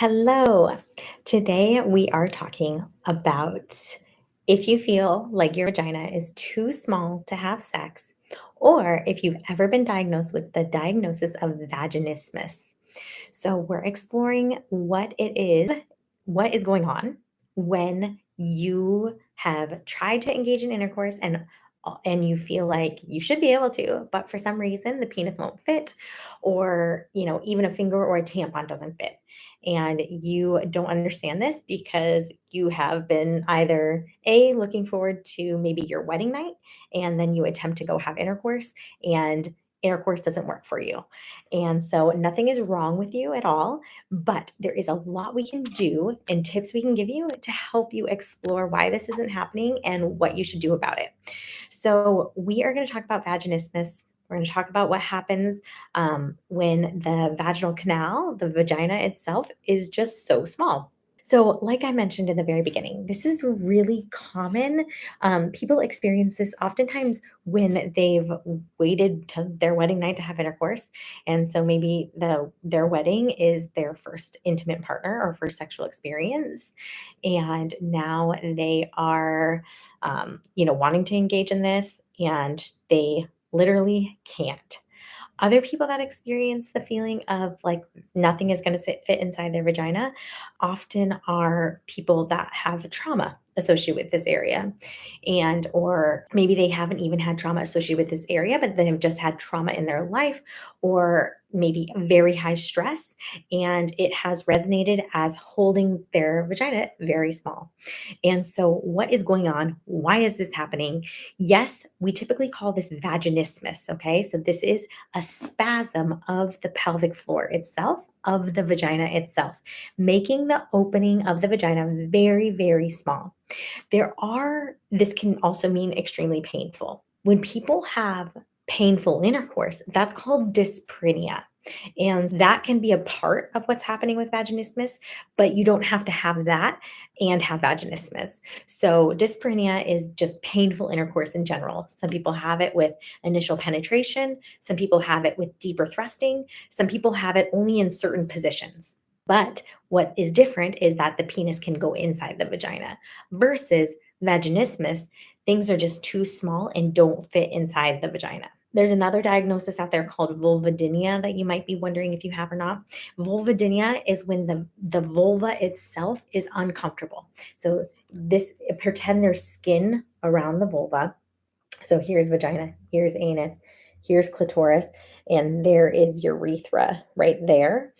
Hello. Today we are talking about if you feel like your vagina is too small to have sex, or if you've ever been diagnosed with the diagnosis of vaginismus. So, we're exploring what it is, what is going on when you have tried to engage in intercourse and you feel like you should be able to, but for some reason the penis won't fit, or even a finger or a tampon doesn't fit. And you don't understand this because you have been either A, looking forward to maybe your wedding night, and then you attempt to go have intercourse, and intercourse doesn't work for you. And so nothing is wrong with you at all, but there is a lot we can do and tips we can give you to help you explore why this isn't happening and what you should do about it. So, we are going to talk about vaginismus. We're going to talk about what happens when the vaginal canal, the vagina itself, is just so small. So, like I mentioned in the very beginning, this is really common. People experience this oftentimes when they've waited to their wedding night to have intercourse, and so maybe their wedding is their first intimate partner or first sexual experience, and now they are, wanting to engage in this, and they literally can't. Other people that experience the feeling of like nothing is going to fit inside their vagina often are people that have trauma associated with this area, and or maybe they haven't even had trauma associated with this area, but they've just had trauma in their life, or maybe very high stress, and it has resonated as holding their vagina very small. And so, what is going on? Why is this happening? Yes, we typically call this vaginismus. Okay, so this is a spasm of the pelvic floor itself, of the vagina itself, making the opening of the vagina very, very small. This can also mean extremely painful. When people have painful intercourse, that's called dyspareunia. And that can be a part of what's happening with vaginismus, but you don't have to have that and have vaginismus. So, dyspareunia is just painful intercourse in general. Some people have it with initial penetration, some people have it with deeper thrusting, some people have it only in certain positions. But what is different is that the penis can go inside the vagina versus vaginismus, things are just too small and don't fit inside the vagina. There's another diagnosis out there called vulvodynia that you might be wondering if you have or not. Vulvodynia is when the vulva itself is uncomfortable. So this pretend there's skin around the vulva. So here's vagina, here's anus, here's clitoris, and there is urethra right there.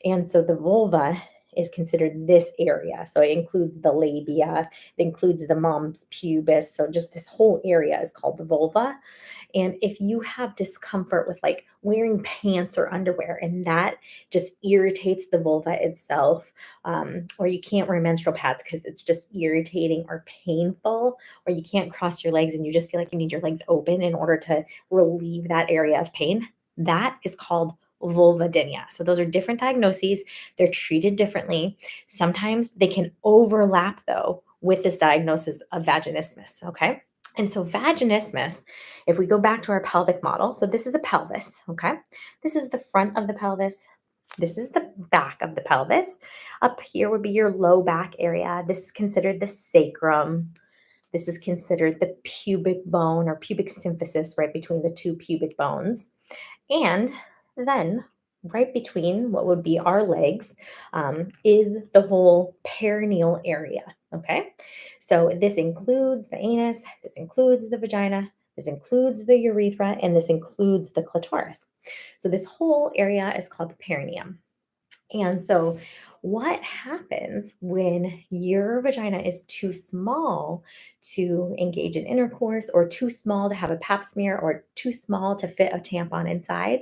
And so the vulva is considered this area. So it includes the labia, it includes the mons pubis. So just this whole area is called the vulva. And if you have discomfort with like wearing pants or underwear, and that just irritates the vulva itself, or you can't wear menstrual pads because it's just irritating or painful, or you can't cross your legs and you just feel like you need your legs open in order to relieve that area of pain, that is called vulvodynia. So those are different diagnoses. They're treated differently. Sometimes they can overlap though with this diagnosis of vaginismus. Okay. And so vaginismus, if we go back to our pelvic model, so this is a pelvis, okay? This is the front of the pelvis. This is the back of the pelvis. Up here would be your low back area. This is considered the sacrum. This is considered the pubic bone or pubic symphysis, right between the two pubic bones. And then right between what would be our legs is the whole perineal area. Okay. So this includes the anus, this includes the vagina, this includes the urethra, and this includes the clitoris. So this whole area is called the perineum. And so, what happens when your vagina is too small to engage in intercourse, or too small to have a pap smear, or too small to fit a tampon inside,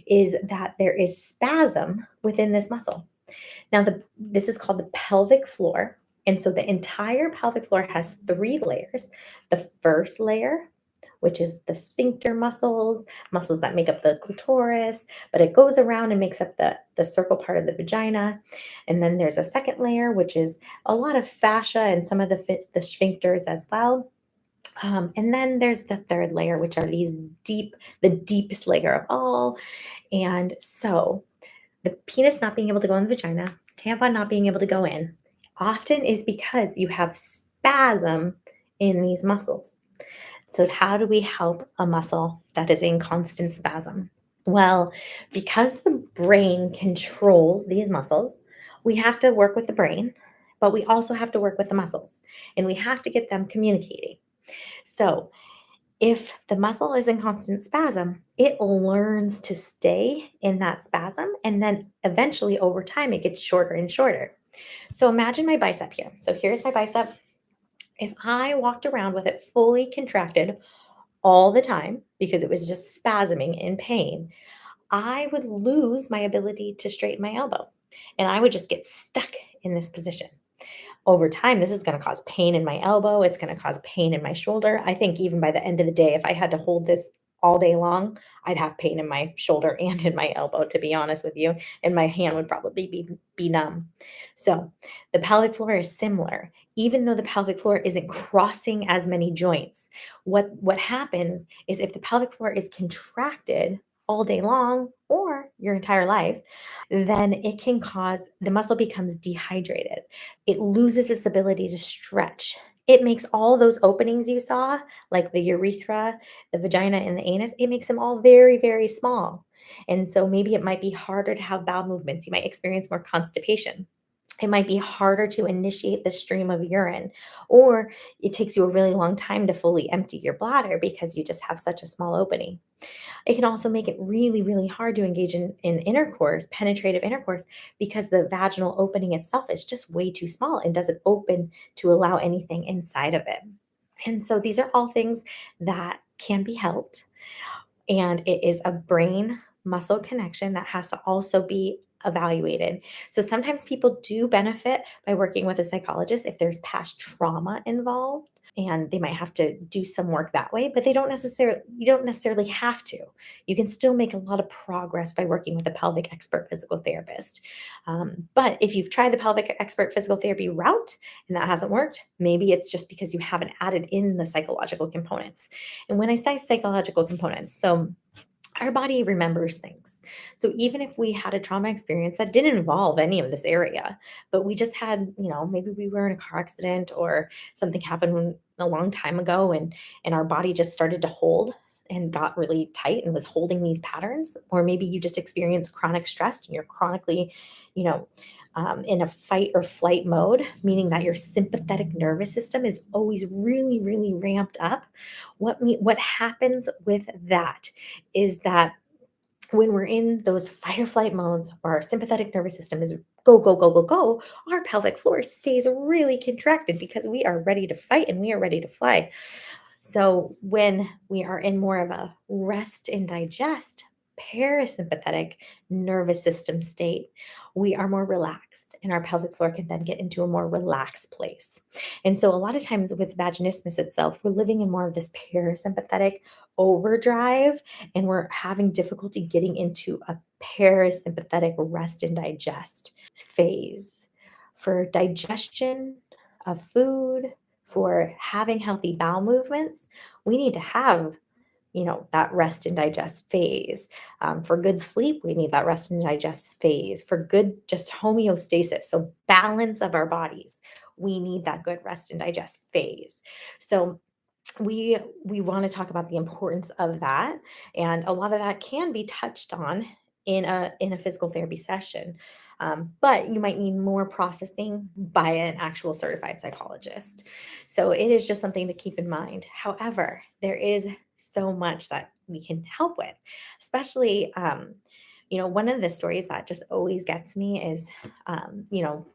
is that there is spasm within this muscle. Now, this is called the pelvic floor. And so the entire pelvic floor has three layers. The first layer, which is the sphincter muscles that make up the clitoris, but it goes around and makes up the circle part of the vagina. And then there's a second layer, which is a lot of fascia and some of the sphincters as well. And then there's the third layer, which are the deepest layer of all. And so The penis not being able to go in the vagina, tampon not being able to go in, often is because you have spasm in these muscles. So, how do we help a muscle that is in constant spasm? Well, because the brain controls these muscles, we have to work with the brain, but we also have to work with the muscles and we have to get them communicating. So, if the muscle is in constant spasm, it learns to stay in that spasm. And then eventually, over time, it gets shorter and shorter. So, imagine my bicep here. So, here's my bicep. If I walked around with it fully contracted all the time because it was just spasming in pain, I would lose my ability to straighten my elbow and I would just get stuck in this position. Over time, this is going to cause pain in my elbow. It's going to cause pain in my shoulder. I think even by the end of the day, if I had to hold this all day long, I'd have pain in my shoulder and in my elbow, to be honest with you. And my hand would probably be numb. So the pelvic floor is similar. Even though the pelvic floor isn't crossing as many joints, what happens is if the pelvic floor is contracted all day long or your entire life, then it can cause the muscle becomes dehydrated, it loses its ability to stretch. It makes all those openings you saw, like the urethra, the vagina, and the anus, it makes them all very, very small. And so maybe it might be harder to have bowel movements. You might experience more constipation. It might be harder to initiate the stream of urine, or it takes you a really long time to fully empty your bladder because you just have such a small opening. It can also make it really, really hard to engage in intercourse, penetrative intercourse, because the vaginal opening itself is just way too small and doesn't open to allow anything inside of it. And so these are all things that can be helped. And it is a brain muscle connection that has to also be evaluated. So sometimes people do benefit by working with a psychologist if there's past trauma involved and they might have to do some work that way, but they don't necessarily you don't necessarily have to. You can still make a lot of progress by working with a pelvic expert physical therapist. But if you've tried the pelvic expert physical therapy route and that hasn't worked, maybe it's just because you haven't added in the psychological components. And when I say psychological components, so our body remembers things. So even if we had a trauma experience that didn't involve any of this area, but we just had, maybe we were in a car accident or something happened a long time ago and our body just started to hold and got really tight and was holding these patterns, or maybe you just experienced chronic stress and you're chronically, you know, in a fight or flight mode, meaning that your sympathetic nervous system is always really, really ramped up. What happens with that is that when we're in those fight or flight modes, or our sympathetic nervous system is go, go, go, go, go, our pelvic floor stays really contracted because we are ready to fight and we are ready to fly. So when we are in more of a rest and digest, parasympathetic nervous system state, we are more relaxed and our pelvic floor can then get into a more relaxed place. And so a lot of times with vaginismus itself, we're living in more of this parasympathetic overdrive and we're having difficulty getting into a parasympathetic rest and digest phase. For digestion of food, for having healthy bowel movements, we need to have, that rest and digest phase. For good sleep, we need that rest and digest phase. For good, just homeostasis, so balance of our bodies, we need that good rest and digest phase. So we want to talk about the importance of that, and a lot of that can be touched on in a physical therapy session, but you might need more processing by an actual certified psychologist. So it is just something to keep in mind. However, there is so much that we can help with, especially one of the stories that just always gets me is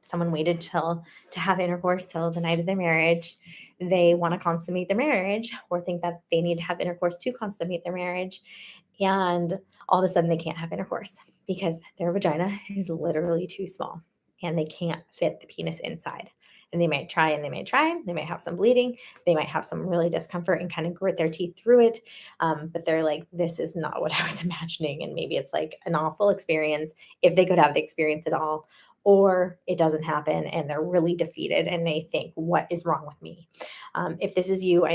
someone waited till to have intercourse till the night of their marriage. They want to consummate their marriage or think that they need to have intercourse to consummate their marriage. And all of a sudden, they can't have intercourse because their vagina is literally too small and they can't fit the penis inside. And they might try and they may try, they might have some bleeding, they might have some really discomfort and kind of grit their teeth through it. But they're like, this is not what I was imagining. And maybe it's like an awful experience if they could have the experience at all, or it doesn't happen and they're really defeated and they think, what is wrong with me? If this is you,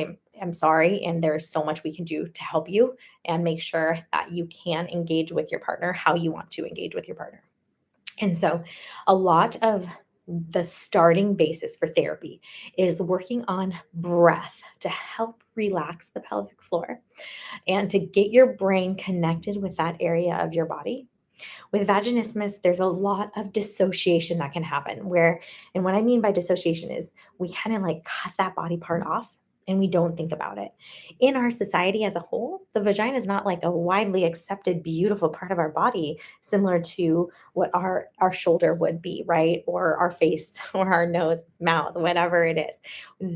I'm sorry. And there's so much we can do to help you and make sure that you can engage with your partner how you want to engage with your partner. And so, a lot of the starting basis for therapy is working on breath to help relax the pelvic floor and to get your brain connected with that area of your body. With vaginismus, there's a lot of dissociation that can happen where, and what I mean by dissociation is we kind of like cut that body part off and we don't think about it. In our society as a whole, the vagina is not like a widely accepted, beautiful part of our body, similar to what our shoulder would be, right? Or our face or our nose, mouth, whatever it is.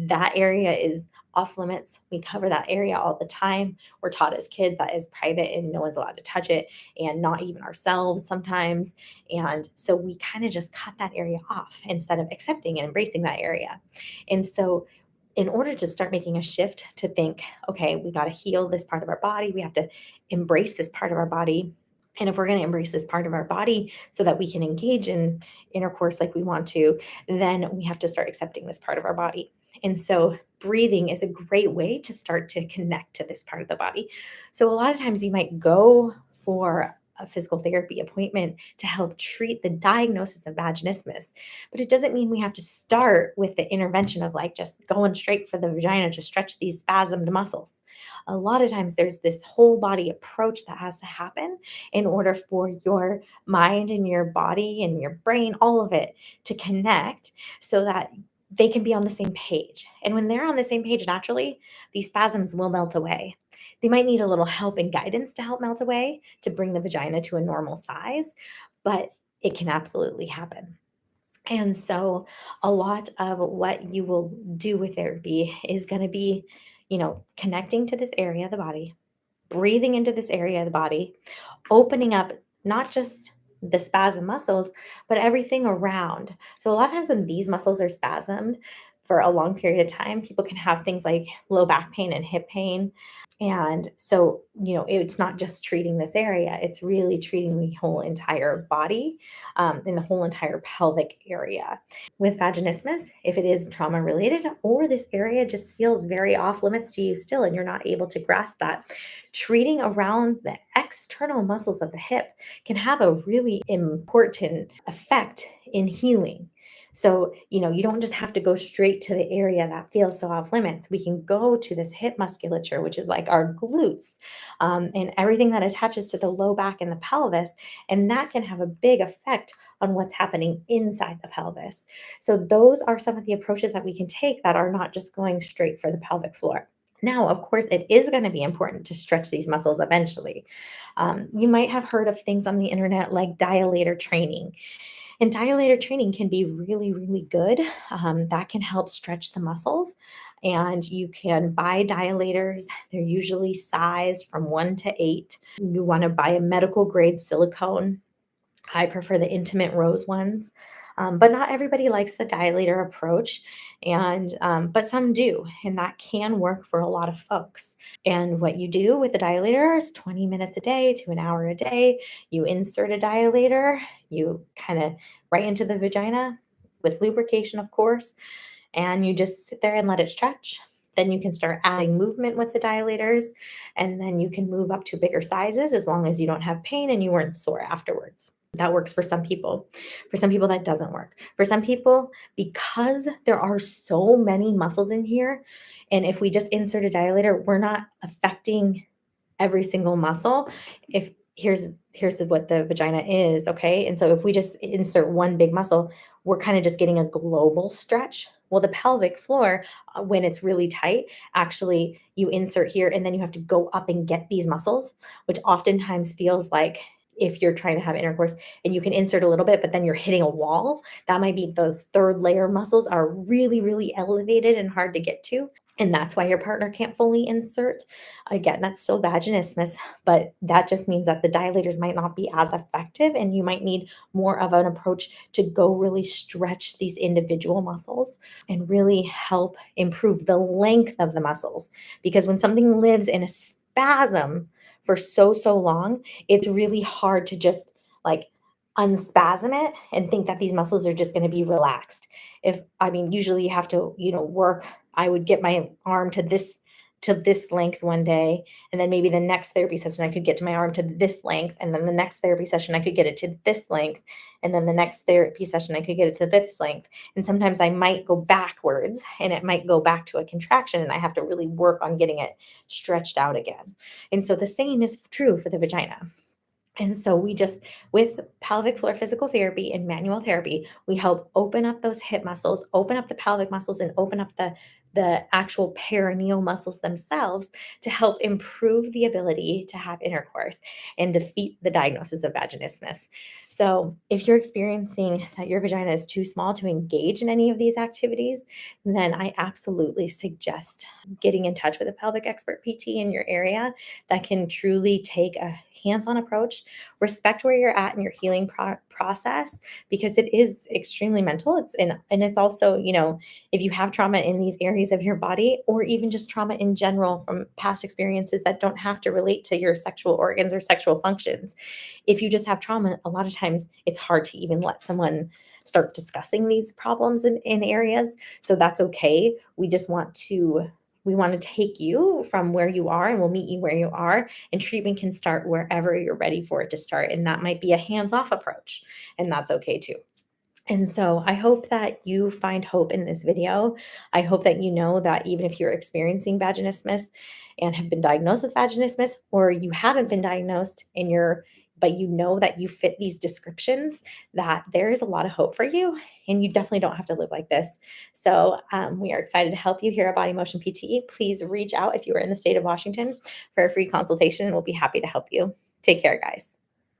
That area is off limits. We cover that area all the time. We're taught as kids that is private and no one's allowed to touch it, and not even ourselves sometimes. And so we kind of just cut that area off instead of accepting and embracing that area. And so, in order to start making a shift to think, okay, we got to heal this part of our body, we have to embrace this part of our body. And if we're going to embrace this part of our body so that we can engage in intercourse like we want to, then we have to start accepting this part of our body. And so, breathing is a great way to start to connect to this part of the body. So, a lot of times you might go for a physical therapy appointment to help treat the diagnosis of vaginismus. But it doesn't mean we have to start with the intervention of like just going straight for the vagina to stretch these spasmed muscles. A lot of times there's this whole body approach that has to happen in order for your mind and your body and your brain, all of it, to connect so that they can be on the same page. And when they're on the same page naturally, these spasms will melt away. They might need a little help and guidance to help melt away to bring the vagina to a normal size, but it can absolutely happen. And so, a lot of what you will do with therapy is going to be, connecting to this area of the body, breathing into this area of the body, opening up not just the spasm muscles, but everything around. So, a lot of times when these muscles are spasmed for a long period of time, people can have things like low back pain and hip pain. And so, it's not just treating this area, it's really treating the whole entire body, and the whole entire pelvic area. With vaginismus, if it is trauma related or this area just feels very off limits to you still and you're not able to grasp that, treating around the external muscles of the hip can have a really important effect in healing. So, you don't just have to go straight to the area that feels so off limits. We can go to this hip musculature, which is like our glutes, and everything that attaches to the low back and the pelvis. And that can have a big effect on what's happening inside the pelvis. So, those are some of the approaches that we can take that are not just going straight for the pelvic floor. Now, of course, it is going to be important to stretch these muscles eventually. You might have heard of things on the internet like dilator training. And dilator training can be really, really good. That can help stretch the muscles. And you can buy dilators. They're usually sized from 1 to 8. You want to buy a medical grade silicone. I prefer the intimate rose ones. But not everybody likes the dilator approach, and but some do, and that can work for a lot of folks. And what you do with the dilator is 20 minutes a day to an hour a day. You insert a dilator, you kind of right into the vagina with lubrication, of course, and you just sit there and let it stretch. Then you can start adding movement with the dilators, and then you can move up to bigger sizes as long as you don't have pain and you weren't sore afterwards. That works for some people. For some people, that doesn't work. For some people, because there are so many muscles in here, and if we just insert a dilator, we're not affecting every single muscle. If here's what the vagina is, okay? And so if we just insert one big muscle, we're kind of just getting a global stretch. Well, the pelvic floor, when it's really tight, actually you insert here and then you have to go up and get these muscles, which oftentimes feels like if you're trying to have intercourse and you can insert a little bit, but then you're hitting a wall, that might be those third layer muscles are really, really elevated and hard to get to. And that's why your partner can't fully insert. Again, that's still vaginismus, but that just means that the dilators might not be as effective and you might need more of an approach to go really stretch these individual muscles and really help improve the length of the muscles. Because when something lives in a spasm for so long, it's really hard to just like unspasm it and think that these muscles are just going to be relaxed. If I mean, usually you have to, work. I would get my arm to to this length one day, and then maybe the next therapy session I could get to my arm to this length, and then the next therapy session I could get it to this length, and then the next therapy session I could get it to this length. And sometimes I might go backwards and it might go back to a contraction, and I have to really work on getting it stretched out again. And so the same is true for the vagina. And so we just, with pelvic floor physical therapy and manual therapy, we help open up those hip muscles, open up the pelvic muscles, and open up the actual perineal muscles themselves to help improve the ability to have intercourse and defeat the diagnosis of vaginismus. So, if you're experiencing that your vagina is too small to engage in any of these activities, then I absolutely suggest getting in touch with a pelvic expert PT in your area that can truly take a hands-on approach, respect where you're at in your healing process, because it is extremely mental. And it's also, if you have trauma in these areas of your body, or even just trauma in general from past experiences that don't have to relate to your sexual organs or sexual functions. If you just have trauma, a lot of times it's hard to even let someone start discussing these problems in areas. So that's okay. We want to take you from where you are, and we'll meet you where you are, and treatment can start wherever you're ready for it to start. And that might be a hands-off approach, and that's okay too. And so I hope that you find hope in this video. I hope that you know that even if you're experiencing vaginismus and have been diagnosed with vaginismus, or you haven't been diagnosed and but you know that you fit these descriptions, that there is a lot of hope for you, and you definitely don't have to live like this. So we are excited to help you here at Body Motion PT. Please reach out if you are in the state of Washington for a free consultation, and we'll be happy to help you. Take care, guys.